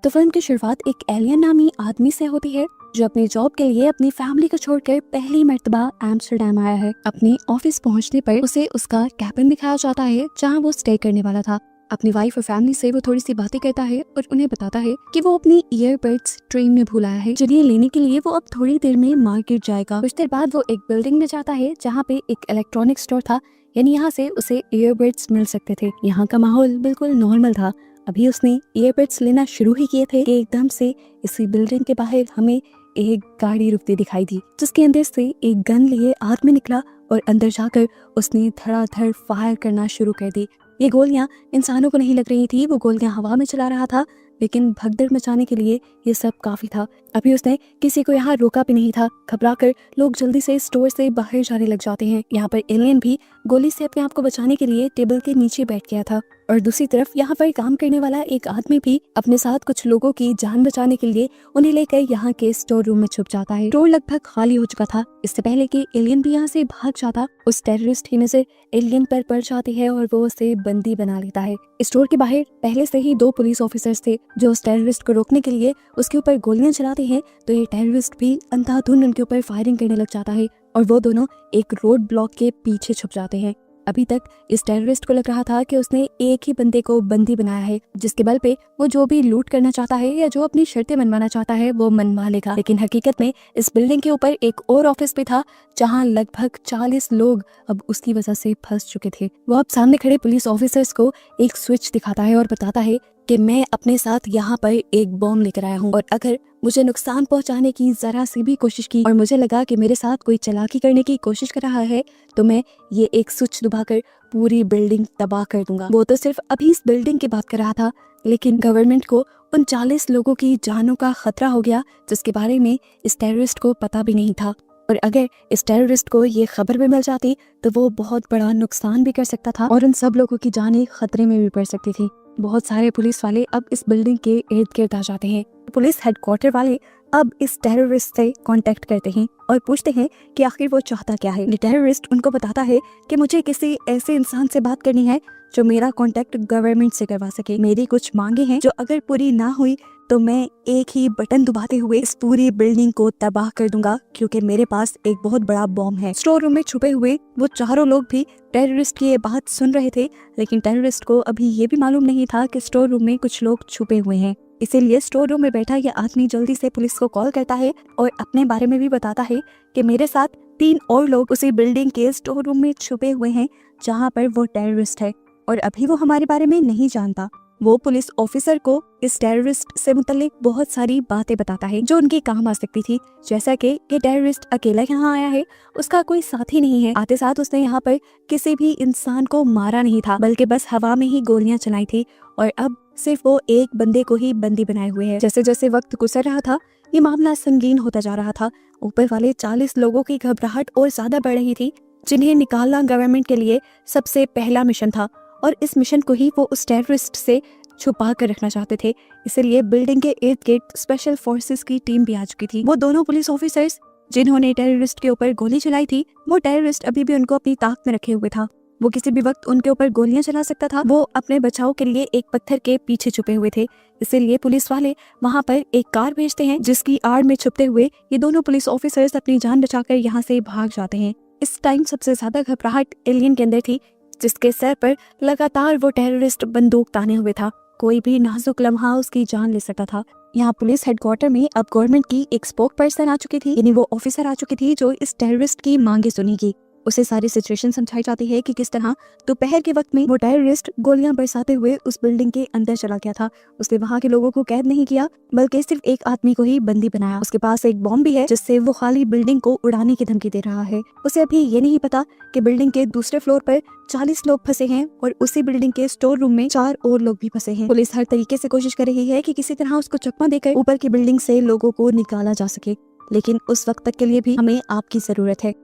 तो फिल्म की शुरुआत एक एलियन नामी आदमी से होती है जो अपनी जॉब के लिए अपनी फैमिली को छोड़कर पहली मर्तबा एम्स्टर्डम आया है। अपने ऑफिस पहुंचने पर उसे उसका कैबिन दिखाया जाता है जहां वो स्टे करने वाला था। अपनी वाइफ और फैमिली से वो थोड़ी सी बातें करता है और उन्हें बताता है कि वो अपनी ईयरबड्स ट्रेन में भूल आया है, जिन्हें लेने के लिए वो अब थोड़ी देर में मार्केट जाएगा। कुछ देर बाद वो एक बिल्डिंग में जाता है जहाँ पे एक इलेक्ट्रॉनिक स्टोर था, यानी यहाँ से उसे ईयरबड्स मिल सकते थे। यहाँ का माहौल बिल्कुल नॉर्मल था। अभी उसने ईयरबड्स लेना शुरू ही किए थे कि एकदम से इसी बिल्डिंग के बाहर हमें एक गाड़ी रुकती दिखाई दी, जिसके अंदर से एक गन लिए आदमी निकला और अंदर जाकर उसने धड़ाधड़ फायर करना शुरू कर दी। ये गोलियां इंसानों को नहीं लग रही थी, वो गोलियां हवा में चला रहा था, लेकिन भगदड़ मचाने के लिए ये सब काफी था। अभी उसने किसी को यहाँ रोका भी नहीं था। घबराकर लोग जल्दी से स्टोर से बाहर जाने लग जाते हैं। यहाँ पर एलियन भी गोली से अपने आप को बचाने के लिए टेबल के नीचे बैठ गया था और दूसरी तरफ यहाँ पर काम करने वाला एक आदमी भी अपने साथ कुछ लोगों की जान बचाने के लिए उन्हें लेकर यहाँ के स्टोर रूम में छुप जाता है। स्टोर लगभग खाली हो चुका था। इससे पहले कि एलियन भी यहाँ से भाग जाता, उस टेररिस्ट की नजर एलियन पर पड़ जाती है और वो उसे बंदी बना लेता है। स्टोर के बाहर पहले से ही 2 पुलिस ऑफिसर्स थे जो उस टेररिस्ट को रोकने के लिए उसके ऊपर गोलियां चलाते हैं, तो ये टेररिस्ट भी अंधाधुंध उनके ऊपर फायरिंग करने लग जाता है और वो दोनों एक रोड ब्लॉक के पीछे छुप जाते हैं। अभी तक इस टेररिस्ट को लग रहा था कि उसने एक ही बंदे को बंदी बनाया है, जिसके बल पे वो जो भी लूट करना चाहता है या जो अपनी शर्तें मनवाना चाहता है वो मनवा लेगा। लेकिन हकीकत में इस बिल्डिंग के ऊपर एक और ऑफिस भी था जहां लगभग 40 लोग अब उसकी वजह से फंस चुके थे। वो अब सामने खड़े पुलिस ऑफिसर्स को एक स्विच दिखाता है और बताता है कि मैं अपने साथ यहाँ पर एक बॉम्ब लेकर आया हूँ और अगर मुझे नुकसान पहुंचाने की जरा सी भी कोशिश की और मुझे लगा कि मेरे साथ कोई चालाकी करने की कोशिश कर रहा है तो मैं ये एक स्विच दबाकर पूरी बिल्डिंग तबाह कर दूंगा। वो तो सिर्फ अभी इस बिल्डिंग की बात कर रहा था, लेकिन गवर्नमेंट को उन 40 लोगों की जानों का खतरा हो गया जिसके बारे में इस टेररिस्ट को पता भी नहीं था। और अगर इस टेररिस्ट को ये खबर भी मिल जाती तो वो बहुत बड़ा नुकसान भी कर सकता था और उन सब लोगों की जानें खतरे में भी पड़ सकती थी। बहुत सारे पुलिस वाले अब इस बिल्डिंग के इर्द गिर्द आ जाते हैं। पुलिस हेडक्वार्टर वाले अब इस टेररिस्ट से कांटेक्ट करते हैं और पूछते हैं कि आखिर वो चाहता क्या है। टेररिस्ट उनको बताता है कि मुझे किसी ऐसे इंसान से बात करनी है जो मेरा कांटेक्ट गवर्नमेंट से करवा सके। मेरी कुछ मांगे हैं जो अगर पूरी ना हुई तो मैं एक ही बटन दबाते हुए इस पूरी बिल्डिंग को तबाह कर दूंगा, क्योंकि मेरे पास एक बहुत बड़ा बॉम्ब है। स्टोर रूम में छुपे हुए वो चारों लोग भी टेररिस्ट की ये बात सुन रहे थे, लेकिन टेररिस्ट को अभी ये भी मालूम नहीं था कि स्टोर रूम में कुछ लोग छुपे हुए हैं। इसीलिए स्टोर रूम में बैठा ये आदमी जल्दी से पुलिस को कॉल करता है और अपने बारे में भी बताता है कि मेरे साथ 3 और लोग उसी बिल्डिंग के स्टोर रूम में छुपे हुए हैं जहाँ पर वो टेररिस्ट है और अभी वो हमारे बारे में नहीं जानता। वो पुलिस ऑफिसर को इस टेररिस्ट से मुतल्लिक बहुत सारी बातें बताता है जो उनके काम आ सकती थी, जैसा कि ये टेररिस्ट अकेला यहाँ आया है, उसका कोई साथी नहीं है, आते साथ उसने यहाँ पर किसी भी इंसान को मारा नहीं था बल्कि बस हवा में ही गोलियां चलाई थी और अब सिर्फ वो एक बंदे को ही बंदी बनाए हुए है। जैसे जैसे वक्त गुजर रहा था ये मामला संगीन होता जा रहा था। ऊपर वाले 40 लोगों की घबराहट और ज्यादा बढ़ रही थी, जिन्हें निकालना गवर्नमेंट के लिए सबसे पहला मिशन था और इस मिशन को ही वो उस टेररिस्ट से छुपा कर रखना चाहते थे। इसलिए बिल्डिंग के इर्द गिर्द स्पेशल फोर्सेस की टीम भी आ चुकी थी। वो दोनों पुलिस ऑफिसर्स जिन्होंने टेररिस्ट के ऊपर गोली चलाई थी, वो टेररिस्ट अभी भी उनको अपनी ताक में रखे हुए था। वो किसी भी वक्त उनके ऊपर गोलियां चला सकता था। वो अपने बचाव के लिए एक पत्थर के पीछे छुपे हुए थे। इसीलिए पुलिस वाले वहां पर एक कार भेजते हैं जिसकी आड़ में छुपते हुए ये दोनों पुलिस ऑफिसर्स अपनी जान बचाकर यहाँ से भाग जाते हैं। इस टाइम सबसे ज्यादा घबराहट एलियन के अंदर थी, जिसके सर पर लगातार वो टेररिस्ट बंदूक ताने हुए था। कोई भी नाजुक लम्हा उसकी जान ले सकता था। यहाँ पुलिस हेडक्वार्टर में अब गवर्नमेंट की एक स्पोक पर्सन आ चुकी थी, यानी वो ऑफिसर आ चुकी थी जो इस टेररिस्ट की मांगे सुनेगी। उसे सारी सिचुएशन समझाई जाती है कि किस तरह दोपहर के वक्त में वो टेररिस्ट गोलियां बरसाते हुए उस बिल्डिंग के अंदर चला गया था। उसने वहां के लोगों को कैद नहीं किया बल्कि सिर्फ एक आदमी को ही बंदी बनाया। उसके पास एक बॉम्ब भी है जिससे वो खाली बिल्डिंग को उड़ाने की धमकी दे रहा है। उसे अभी ये नहीं पता कि बिल्डिंग के दूसरे फ्लोर पर 40 लोग फंसे हैं और उसी बिल्डिंग के स्टोर रूम में 4 और लोग भी फंसे हैं। पुलिस हर तरीके से कोशिश कर रही है कि किसी तरह उसको चकमा देकर ऊपर की बिल्डिंग से लोगों को निकाला जा सके, लेकिन उस वक्त तक के लिए भी हमें आपकी जरूरत है।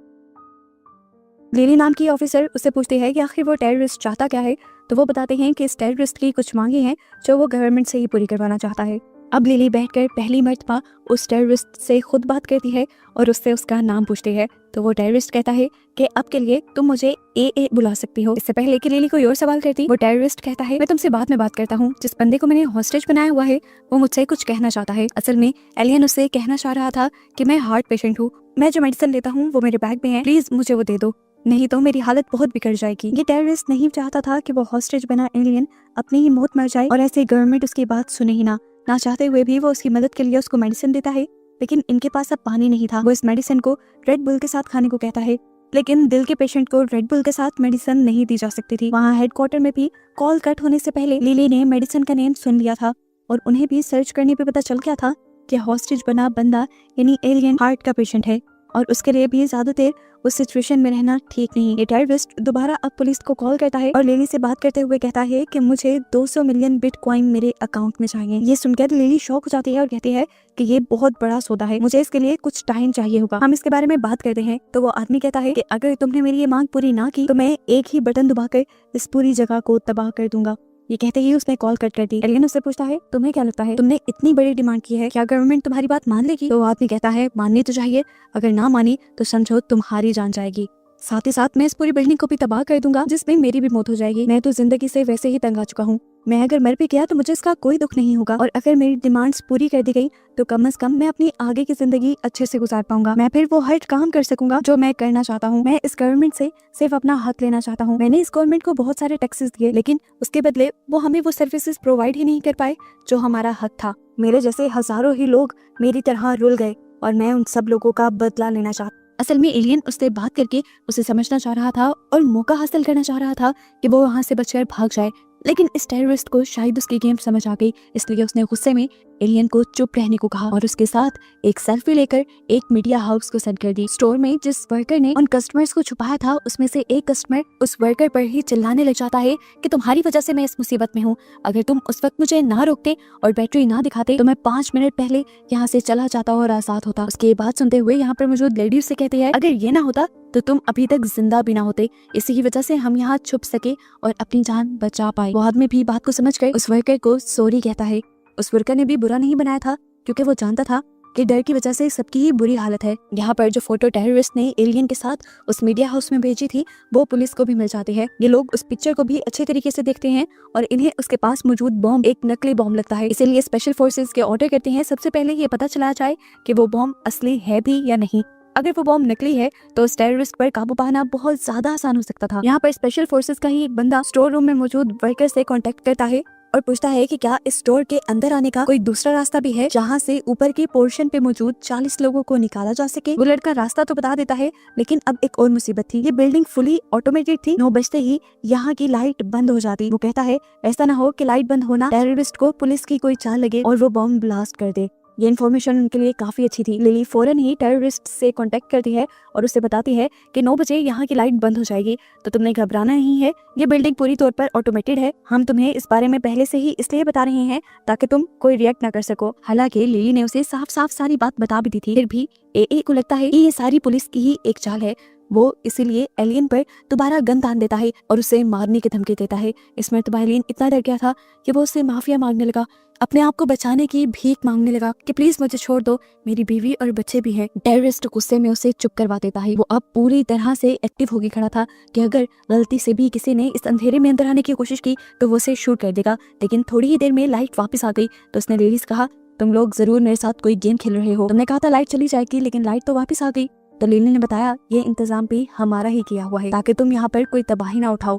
लिली नाम की ऑफिसर उससे पूछती है कि आखिर वो टेररिस्ट चाहता क्या है, तो वो बताते हैं कि इस टेररिस्ट की कुछ मांगे हैं जो वो गवर्नमेंट से ही पूरी करवाना चाहता है। अब लिली बैठकर पहली मर्तबा उस टेररिस्ट से खुद बात करती है और उससे उसका नाम पूछती है। तो वो टेररिस्ट कहता है कि अब के लिए तुम मुझे ए बुला सकती हो। इससे पहले कि लिली कोई और सवाल करती, वो टेररिस्ट कहता है मैं तुमसे बाद में बात करता हूँ। जिस बंदे को मैंने हॉस्टेज बनाया हुआ है वो मुझसे कुछ कहना चाहता है। असल में एलियन उससे कहना चाह रहा था कि मैं हार्ट पेशेंट हूँ, मैं जो मेडिसिन लेता हूँ वो मेरे बैग में है, प्लीज मुझे वो दे दो, नहीं तो मेरी हालत बहुत बिगड़ जाएगी। ये टेररिस्ट नहीं चाहता था कि वो हॉस्टेज बना एलियन अपनी ही मौत मर जाए और ऐसे गवर्नमेंट उसकी बात सुने ही ना चाहते हुए भी वो उसकी मदद के लिए उसको मेडिसिन देता है। लेकिन इनके पास अब पानी नहीं था। वो इस मेडिसिन को रेड बुल के साथ खाने को कहता है, लेकिन दिल के पेशेंट को रेड बुल के साथ मेडिसिन नहीं दी जा सकती थी। वहाँ हेडक्वार्टर में भी कॉल कट होने से पहले लिली ने मेडिसिन का नेम सुन लिया था और उन्हें भी सर्च करने पे पता चल गया था कि हॉस्टेज बना बंदा यानी एलियन हार्ट का पेशेंट है और उसके लिए भी ज्यादा देर उस सिचुएशन में रहना ठीक नहीं। ये टेररिस्ट दोबारा अब पुलिस को कॉल करता है और लिली से बात करते हुए कहता है कि मुझे 200 मिलियन बिटकॉइन मेरे अकाउंट में चाहिए। ये सुनकर लिली शॉक हो जाती है और कहती है कि ये बहुत बड़ा सौदा है, मुझे इसके लिए कुछ टाइम चाहिए होगा, हम इसके बारे में बात करते हैं। तो वो आदमी कहता है कि अगर तुमने मेरी ये मांग पूरी ना की तो मैं एक ही बटन दबाकर इस पूरी जगह को तबाह कर दूंगा। ये कहते ही उसने कॉल कट कर दी। एलियन उससे पूछता है तुम्हें क्या लगता है, तुमने इतनी बड़ी डिमांड की है, क्या गवर्नमेंट तुम्हारी बात मान लेगी? तो आदमी कहता है माननी तो चाहिए, अगर ना मानी तो समझो तुम्हारी जान जाएगी, साथ ही साथ मैं इस पूरी बिल्डिंग को भी तबाह कर दूंगा जिसमें मेरी भी मौत हो जाएगी। मैं तो जिंदगी से वैसे ही तंग आ चुका हूँ, मैं अगर मर भी गया तो मुझे इसका कोई दुख नहीं होगा और अगर मेरी डिमांड्स पूरी कर दी गई तो कम से कम मैं अपनी आगे की जिंदगी अच्छे से गुजार पाऊंगा। मैं फिर वो हर काम कर सकूंगा जो मैं करना चाहता हूँ। मैं इस गवर्नमेंट से सिर्फ अपना हक लेना चाहता हूँ। मैंने इस गवर्नमेंट को बहुत सारे टैक्सेस दिए लेकिन उसके बदले वो हमें वो सर्विसेज प्रोवाइड ही नहीं कर पाए जो हमारा हक था। मेरे जैसे हजारों ही लोग मेरी तरह रुल गए और मैं उन सब लोगों का बदला लेना चाहता। असल में एलियन उससे बात करके उसे समझना चाह रहा था और मौका हासिल करना चाह रहा था कि वो वहाँ से बचकर भाग जाए, लेकिन इस टेररिस्ट को शायद उसकी गेम समझ आ गई, इसलिए उसने गुस्से में एलियन को चुप रहने को कहा और उसके साथ एक सेल्फी लेकर एक मीडिया हाउस को सेंड कर दी। स्टोर में जिस वर्कर ने उन कस्टमर्स को छुपाया था उसमें से एक कस्टमर उस वर्कर पर ही चिल्लाने लग जाता है कि तुम्हारी वजह से मैं इस मुसीबत में हूँ, अगर तुम उस वक्त मुझे ना रोकते और बैटरी ना दिखाते तो मैं 5 मिनट पहले यहाँ से चला जाता और आजाद होता। उसके बात सुनते हुए यहाँ पर मौजूद लेडी से कहती है अगर ये ना होता तो तुम अभी तक जिंदा भी ना होते, इसी की वजह से हम यहाँ छुप सके और अपनी जान बचा पाए। वो आदमी भी बात को समझ कर उस वर्कर को सॉरी कहता है। उस वर्कर ने भी बुरा नहीं बनाया था क्योंकि वो जानता था कि डर की वजह से सबकी ही बुरी हालत है। यहाँ पर जो फोटो टेररिस्ट ने एलियन के साथ उस मीडिया हाउस में भेजी थी वो पुलिस को भी मिल जाती है। ये लोग उस पिक्चर को भी अच्छे तरीके से देखते हैं और इन्हें उसके पास मौजूद बॉम्ब एक नकली बॉम्ब लगता है, इसीलिए स्पेशल फोर्सेस के ऑर्डर करते हैं सबसे पहले ये पता चला जाए कि वो बॉम्ब असली है भी या नहीं। अगर वो बॉम्ब नकली है तो उस टेररिस्ट पर काबू पाना बहुत ज्यादा आसान हो सकता था। यहाँ पर स्पेशल फोर्सेस का ही एक बंदा स्टोर रूम में मौजूद वर्कर से कांटेक्ट करता है और पूछता है कि क्या इस स्टोर के अंदर आने का कोई दूसरा रास्ता भी है जहाँ से ऊपर के पोर्शन पे मौजूद 40 लोगों को निकाला जा सके। वो लड़का रास्ता तो बता देता है लेकिन अब एक और मुसीबत थी, ये बिल्डिंग फुली ऑटोमेटेड थी। 9 बजते ही यहाँ की लाइट बंद हो जाती। वो कहता है ऐसा ना हो कि लाइट बंद होना टेररिस्ट को पुलिस की कोई चाल लगे और वो बॉम्ब ब्लास्ट कर दे। ये इन्फॉर्मेशन उनके लिए काफी अच्छी थी। लिली फौरन ही टेररिस्ट से कांटेक्ट करती है और उससे बताती है कि 9 बजे यहाँ की लाइट बंद हो जाएगी, तो तुमने घबराना नहीं है, ये बिल्डिंग पूरी तौर पर ऑटोमेटेड है। हम तुम्हें इस बारे में पहले से ही इसलिए बता रहे हैं ताकि तुम कोई रिएक्ट ना कर सको। हालांकि लिली ने उसे साफ साफ सारी बात बता भी दी थी, फिर भी ए को लगता है कि ये सारी पुलिस की ही एक चाल है। वो इसीलिए एलियन पर दोबारा गन तान देता है और उसे मारने की धमकी देता है। इस मर्तबा एलियन इतना डर गया था कि वो उससे माफिया मांगने लगा, अपने आप को बचाने की भीख मांगने लगा कि प्लीज मुझे छोड़ दो, मेरी बीवी और बच्चे भी हैं। टेररिस्ट गुस्से में उसे चुप करवा देता है। वो अब पूरी तरह से एक्टिव होके खड़ा था कि अगर गलती से भी किसी ने इस अंधेरे में अंदर आने की कोशिश की तो वो उसे शूट कर देगा। लेकिन थोड़ी ही देर में लाइट वापस आ गई तो उसने लेडी से कहा तुम लोग जरूर मेरे साथ कोई गेम खेल रहे हो, तुमने कहा था लाइट चली जाएगी लेकिन लाइट तो वापस आ गई। तो लिली ने बताया ये इंतजाम भी हमारा ही किया हुआ है ताकि तुम यहाँ पर कोई तबाही ना उठाओ।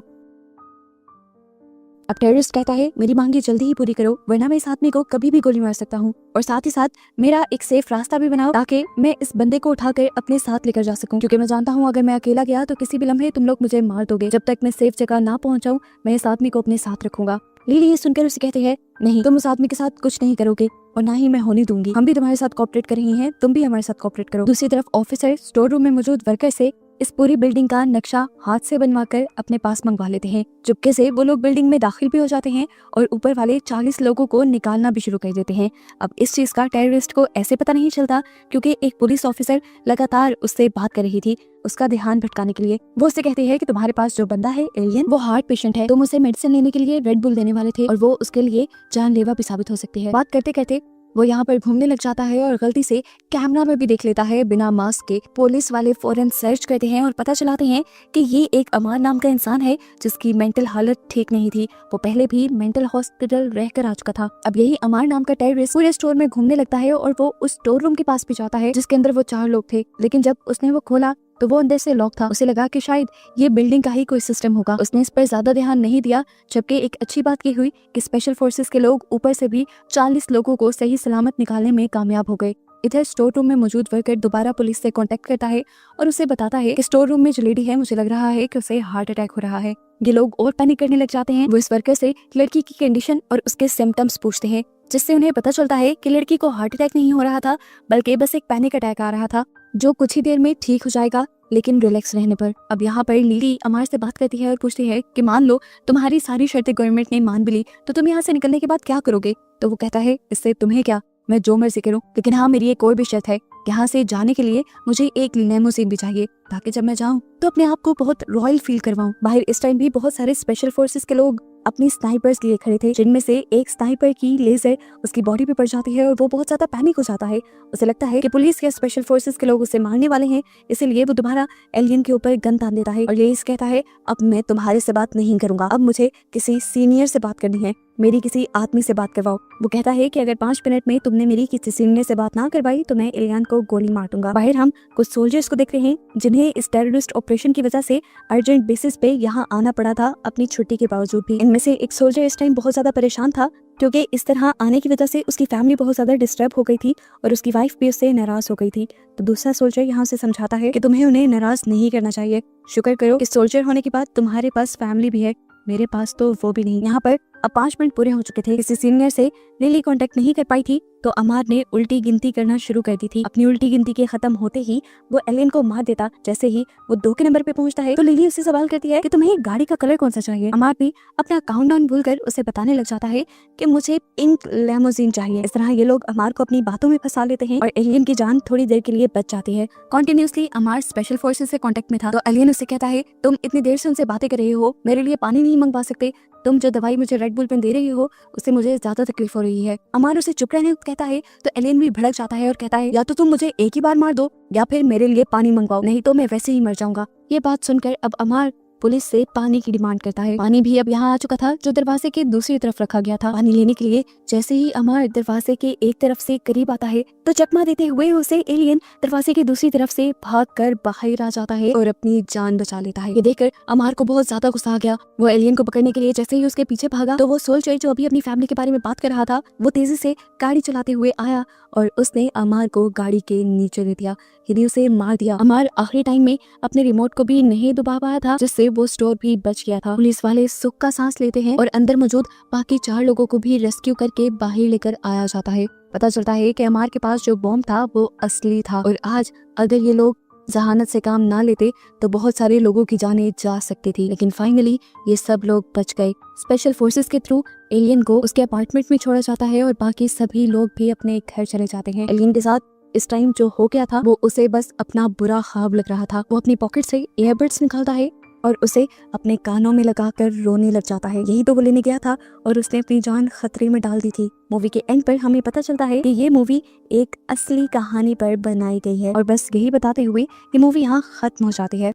अब टेररिस्ट कहता है मेरी मांगे जल्दी ही पूरी करो वरना मैं इस आदमी को कभी भी गोली मार सकता हूँ, और साथ ही साथ मेरा एक सेफ रास्ता भी बनाओ ताकि मैं इस बंदे को उठाकर अपने साथ लेकर जा सकूं, क्योंकि मैं जानता हूँ अगर मैं अकेला गया तो किसी भी लम्हे तुम लोग मुझे मार दोगे। जब तक मैं सेफ जगह ना पहुँच जाऊँ मैं इस आदमी को अपने साथ रखूंगा। लिली ये सुनकर उसे कहते हैं नहीं, तुम उस आदमी के साथ कुछ नहीं करोगे और ना ही मैं होने दूंगी, हम भी तुम्हारे साथ कोऑपरेट कर रही हैं, तुम भी हमारे साथ कोऑपरेट करो। दूसरी तरफ ऑफिसर स्टोर रूम में मौजूद वर्कर से इस पूरी बिल्डिंग का नक्शा हाथ से बनवाकर अपने पास मंगवा लेते हैं। चुपके से वो लोग बिल्डिंग में दाखिल भी हो जाते हैं और ऊपर वाले 40 लोगों को निकालना भी शुरू कर देते हैं। अब इस चीज का टेररिस्ट को ऐसे पता नहीं चलता क्योंकि एक पुलिस ऑफिसर लगातार उससे बात कर रही थी उसका ध्यान भटकाने के लिए। वो उससे कहती है कि तुम्हारे पास जो बंदा है एलियन वो हार्ट पेशेंट है, तुम उसे मेडिसिन लेने के लिए रेड बुल देने वाले थे और वो उसके लिए जानलेवा भी साबित हो सकती है। बात करते करते वो यहाँ पर घूमने लग जाता है और गलती से कैमरा में भी देख लेता है बिना मास्क के। पुलिस वाले फौरन सर्च करते हैं और पता चलाते हैं कि ये एक अमान नाम का इंसान है जिसकी मेंटल हालत ठीक नहीं थी। वो पहले भी मेंटल हॉस्पिटल रहकर आ चुका था। अब यही अमान नाम का टेररिस्ट पूरे स्टोर में घूमने लगता है और वो उस स्टोर रूम के पास भी जाता है जिसके अंदर वो 4 लोग थे। लेकिन जब उसने वो खोला तो वो अंदर से लॉक था। उसे लगा कि शायद ये बिल्डिंग का ही कोई सिस्टम होगा। उसने इस पर ज्यादा ध्यान नहीं दिया, जबकि एक अच्छी बात ये हुई कि स्पेशल फोर्सेस के लोग ऊपर से भी 40 लोगों को सही सलामत निकालने में कामयाब हो गए। इधर स्टोर रूम में मौजूद वर्कर दोबारा पुलिस से कांटेक्ट करता है और उसे बताता है कि स्टोर रूम में जो लेडी है, मुझे लग रहा है कि उसे हार्ट अटैक हो रहा है। ये लोग और पैनिक करने लग जाते हैं। वो इस वर्कर से लड़की की कंडीशन और उसके सिम्टम्स पूछते हैं, जिससे उन्हें पता चलता है कि लड़की को हार्ट अटैक नहीं हो रहा था, बल्कि बस एक पैनिक अटैक आ रहा था जो कुछ ही देर में ठीक हो जाएगा, लेकिन रिलैक्स रहने पर। अब यहाँ पर लिली अमार से बात करती है और पूछती है कि मान लो तुम्हारी सारी शर्तें गवर्नमेंट ने मान भी ली, तो तुम यहाँ से निकलने के बाद क्या करोगे? तो वो कहता है, इससे तुम्हें क्या, मैं जो मर्जी करूं, लेकिन हाँ मेरी एक और भी शर्त है, यहाँ से जाने के लिए मुझे एक लिमोजिन भी चाहिए, ताकि जब मैं जाऊं तो अपने आप को बहुत रॉयल फील करवाऊं। बाहर इस टाइम भी बहुत सारे स्पेशल फोर्सेस के लोग अपनी स्नाइपर्स लिए खड़े थे, जिनमें से एक स्नाइपर की लेजर उसकी बॉडी पे पड़ जाती है और वो बहुत ज्यादा पैनिक हो जाता है। उसे लगता है कि पुलिस या स्पेशल फोर्सेस के लोग उसे मारने वाले हैं, इसीलिए वो दोबारा एलियन के ऊपर गन तान देता है और ये कहता है, अब मैं तुम्हारे से बात नहीं करूंगा, अब मुझे किसी सीनियर से बात करनी है, मेरी किसी आदमी से बात करवाओ। वो कहता है कि अगर 5 मिनट में तुमने मेरी किसी सीनियर से बात ना करवाई तो मैं एलियन को गोली मार दूंगा। बाहर हम कुछ सोल्जर्स को देख रहे हैं जिन्हें इस टेररिस्ट ऑपरेशन की वजह से अर्जेंट बेसिस पे यहाँ आना पड़ा था अपनी छुट्टी के बावजूद भी। इनमें से एक सोल्जर इस टाइम बहुत ज्यादा परेशान था, क्योंकि इस तरह आने की वजह से उसकी फैमिली बहुत ज्यादा डिस्टर्ब हो गई थी और उसकी वाइफ भी उससे नाराज हो गई थी। तो दूसरा सोल्जर यहाँ से समझाता है कि तुम्हें उन्हें नाराज नहीं करना चाहिए, शुक्र करो कि सोल्जर होने के बाद तुम्हारे पास फैमिली भी है, मेरे पास तो वो भी नहीं। यहाँ पर अब 5 मिनट पूरे हो चुके थे। किसी सीनियर से लिली कांटेक्ट नहीं कर पाई थी, तो अमार ने उल्टी गिनती करना शुरू कर दी थी। अपनी उल्टी गिनती के खत्म होते ही वो एलियन को मार देता। जैसे ही वो 2 के नंबर पे पहुंचता है तो लिली उससे सवाल करती है कि तुम्हें गाड़ी का कलर कौन सा चाहिए। अमार भी अपना काउंटडाउन भूलकर उसे बताने लग जाता है कि मुझे पिंक लेमोजिन चाहिए। इस तरह ये लोग अमार को अपनी बातों में फंसा लेते हैं और एलियन की जान थोड़ी देर के लिए बच जाती है। कॉन्टिन्यूसली अमार स्पेशल फोर्सेस से कांटेक्ट में था, तो एलियन उससे कहता है, तुम इतनी देर से उनसे बातें कर रहे हो, मेरे लिए पानी नहीं मंगवा सकते? तुम जो दवाई मुझे रेड बुल पेन दे रही हो उससे मुझे ज्यादा तकलीफ हो रही है। अमार उसे चुप रहने को कहता है, तो एलियन भी भड़क जाता है और कहता है, या तो तुम मुझे एक ही बार मार दो या फिर मेरे लिए पानी मंगवाओ, नहीं तो मैं वैसे ही मर जाऊंगा। ये बात सुनकर अब अमार पुलिस से पानी की डिमांड करता है। पानी भी अब यहाँ आ चुका था जो दरवाजे के दूसरी तरफ रखा गया था। पानी लेने के लिए जैसे ही अमार दरवाजे के एक तरफ से करीब आता है तो चकमा देते हुए उसे एलियन दरवाजे की दूसरी तरफ से भागकर बाहर आ जाता है और अपनी जान बचा लेता है। ये देखकर अमार को बहुत ज्यादा गुस्सा आ गया। वो एलियन को पकड़ने के लिए जैसे ही उसके पीछे भागा तो वो सोल्जर जो अभी अपनी फैमिली के बारे में बात कर रहा था वो तेजी से गाड़ी चलाते हुए आया और उसने अमार को गाड़ी के नीचे ले दिया, यानी उसे मार दिया। अमार आखिरी टाइम में अपने रिमोट को भी नहीं दबा पाया था, जिससे वो स्टोर भी बच गया था। पुलिस वाले सुख का सांस लेते हैं और अंदर मौजूद बाकी 4 लोगों को भी रेस्क्यू करके बाहर लेकर आया जाता है। पता चलता है कि अमार के पास जो बॉम्ब था वो असली था और आज अगर ये लोग जहानत से काम ना लेते तो बहुत सारे लोगों की जानें जा सकती थी, लेकिन फाइनली ये सब लोग बच गए। स्पेशल फोर्सेस के थ्रू एलियन को उसके अपार्टमेंट में छोड़ा जाता है और बाकी सभी लोग भी अपने घर चले जाते हैं। एलियन के साथ इस टाइम जो हो गया था वो उसे बस अपना बुरा ख्वाब लग रहा था। वो अपनी पॉकेट से ईयरबड्स निकालता है और उसे अपने कानों में लगाकर रोने लग जाता है। यही तो वो लेने गया था और उसने अपनी जान खतरे में डाल दी थी। मूवी के एंड पर हमें पता चलता है कि ये मूवी एक असली कहानी पर बनाई गई है और बस यही बताते हुए ये मूवी यहाँ खत्म हो जाती है।